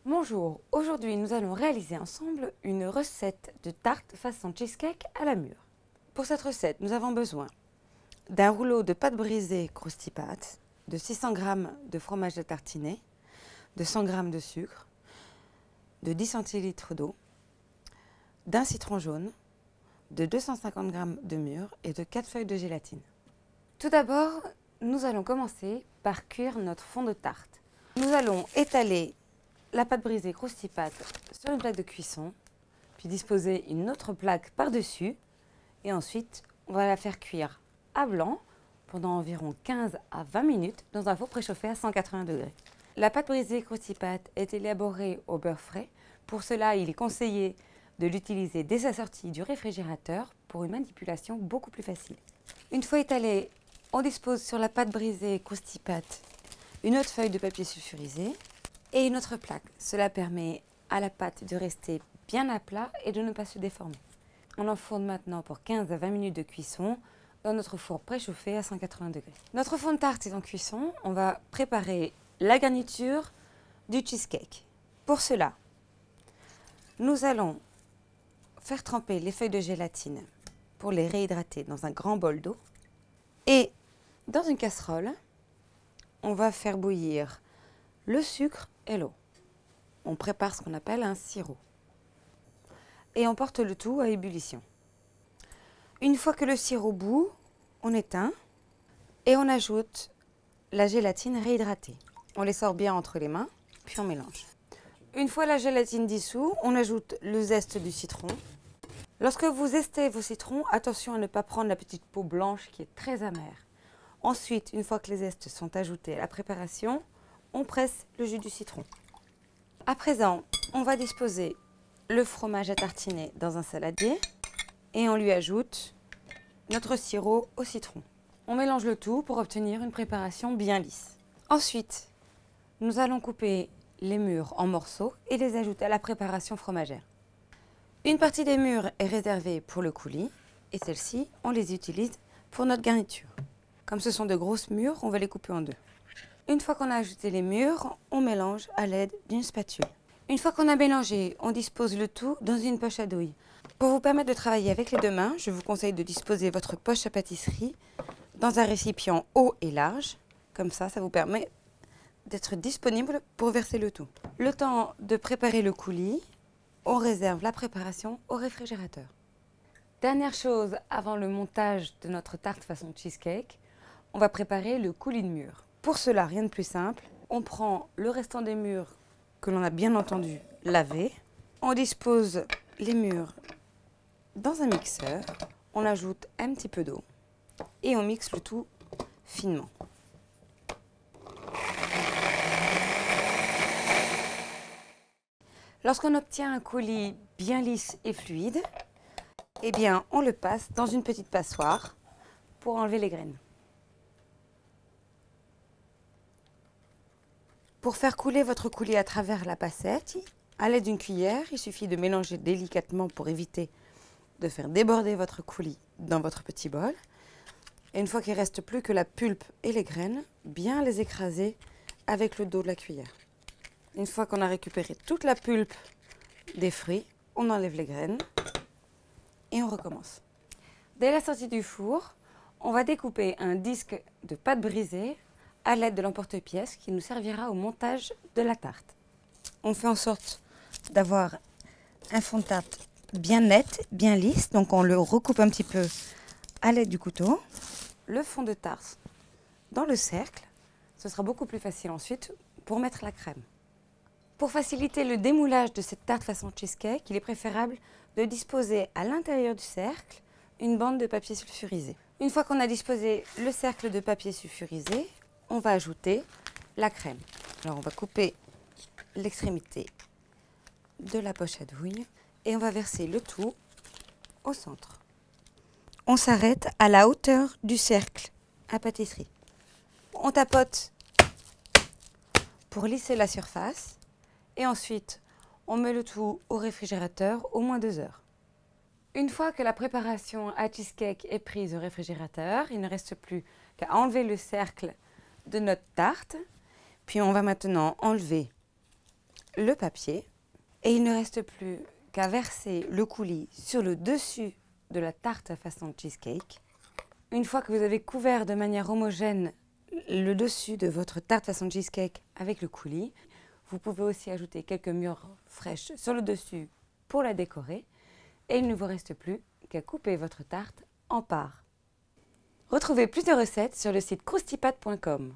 Bonjour, aujourd'hui nous allons réaliser ensemble une recette de tarte façon cheesecake à la mûre. Pour cette recette, nous avons besoin d'un rouleau de pâte brisée Crusty-Pâte, de 600 g de fromage à tartiner, de 100 g de sucre, de 10 centilitres d'eau, d'un citron jaune, de 250 g de mûre et de 4 feuilles de gélatine. Tout d'abord, nous allons commencer par cuire notre fond de tarte. Nous allons étaler la pâte brisée Crusty-Pâte sur une plaque de cuisson, puis disposer une autre plaque par-dessus et ensuite on va la faire cuire à blanc pendant environ 15 à 20 minutes dans un four préchauffé à 180 degrés. La pâte brisée Crusty-Pâte est élaborée au beurre frais. Pour cela, il est conseillé de l'utiliser dès sa sortie du réfrigérateur pour une manipulation beaucoup plus facile. Une fois étalée, on dispose sur la pâte brisée Crusty-Pâte une autre feuille de papier sulfurisé et une autre plaque. Cela permet à la pâte de rester bien à plat et de ne pas se déformer. On enfourne maintenant pour 15 à 20 minutes de cuisson dans notre four préchauffé à 180 degrés. Notre fond de tarte est en cuisson. On va préparer la garniture du cheesecake. Pour cela, nous allons faire tremper les feuilles de gélatine pour les réhydrater dans un grand bol d'eau. Et dans une casserole, on va faire bouillir le sucre et l'eau. On prépare ce qu'on appelle un sirop. Et on porte le tout à ébullition. Une fois que le sirop bout, on éteint et on ajoute la gélatine réhydratée. On les sort bien entre les mains, puis on mélange. Une fois la gélatine dissoute, on ajoute le zeste du citron. Lorsque vous zestez vos citrons, attention à ne pas prendre la petite peau blanche qui est très amère. Ensuite, une fois que les zestes sont ajoutés à la préparation, on presse le jus du citron. À présent, on va disposer le fromage à tartiner dans un saladier et on lui ajoute notre sirop au citron. On mélange le tout pour obtenir une préparation bien lisse. Ensuite, nous allons couper les mûres en morceaux et les ajouter à la préparation fromagère. Une partie des mûres est réservée pour le coulis et celles-ci, on les utilise pour notre garniture. Comme ce sont de grosses mûres, on va les couper en deux. Une fois qu'on a ajouté les mûres, on mélange à l'aide d'une spatule. Une fois qu'on a mélangé, on dispose le tout dans une poche à douille. Pour vous permettre de travailler avec les deux mains, je vous conseille de disposer votre poche à pâtisserie dans un récipient haut et large. Comme ça vous permet d'être disponible pour verser le tout. Le temps de préparer le coulis, on réserve la préparation au réfrigérateur. Dernière chose avant le montage de notre tarte façon cheesecake, on va préparer le coulis de mûre. Pour cela, rien de plus simple, on prend le restant des mûres que l'on a bien entendu laver, on dispose les mûres dans un mixeur, on ajoute un petit peu d'eau et on mixe le tout finement. Lorsqu'on obtient un coulis bien lisse et fluide, eh bien, on le passe dans une petite passoire pour enlever les graines. Pour faire couler votre coulis à travers la passette, à l'aide d'une cuillère, il suffit de mélanger délicatement pour éviter de faire déborder votre coulis dans votre petit bol. Et une fois qu'il ne reste plus que la pulpe et les graines, bien les écraser avec le dos de la cuillère. Une fois qu'on a récupéré toute la pulpe des fruits, on enlève les graines et on recommence. Dès la sortie du four, on va découper un disque de pâte brisée à l'aide de l'emporte-pièce qui nous servira au montage de la tarte. On fait en sorte d'avoir un fond de tarte bien net, bien lisse, donc on le recoupe un petit peu à l'aide du couteau. Le fond de tarte dans le cercle, ce sera beaucoup plus facile ensuite pour mettre la crème. Pour faciliter le démoulage de cette tarte façon cheesecake, il est préférable de disposer à l'intérieur du cercle une bande de papier sulfurisé. Une fois qu'on a disposé le cercle de papier sulfurisé, on va ajouter la crème. Alors on va couper l'extrémité de la poche à douille et on va verser le tout au centre. On s'arrête à la hauteur du cercle à pâtisserie. On tapote pour lisser la surface et ensuite on met le tout au réfrigérateur au moins 2 heures. Une fois que la préparation à cheesecake est prise au réfrigérateur, il ne reste plus qu'à enlever le cercle de notre tarte. Puis on va maintenant enlever le papier et il ne reste plus qu'à verser le coulis sur le dessus de la tarte à façon cheesecake. Une fois que vous avez couvert de manière homogène le dessus de votre tarte façon cheesecake avec le coulis, vous pouvez aussi ajouter quelques mûres fraîches sur le dessus pour la décorer et il ne vous reste plus qu'à couper votre tarte en parts. Retrouvez plus de recettes sur le site croustipat.com.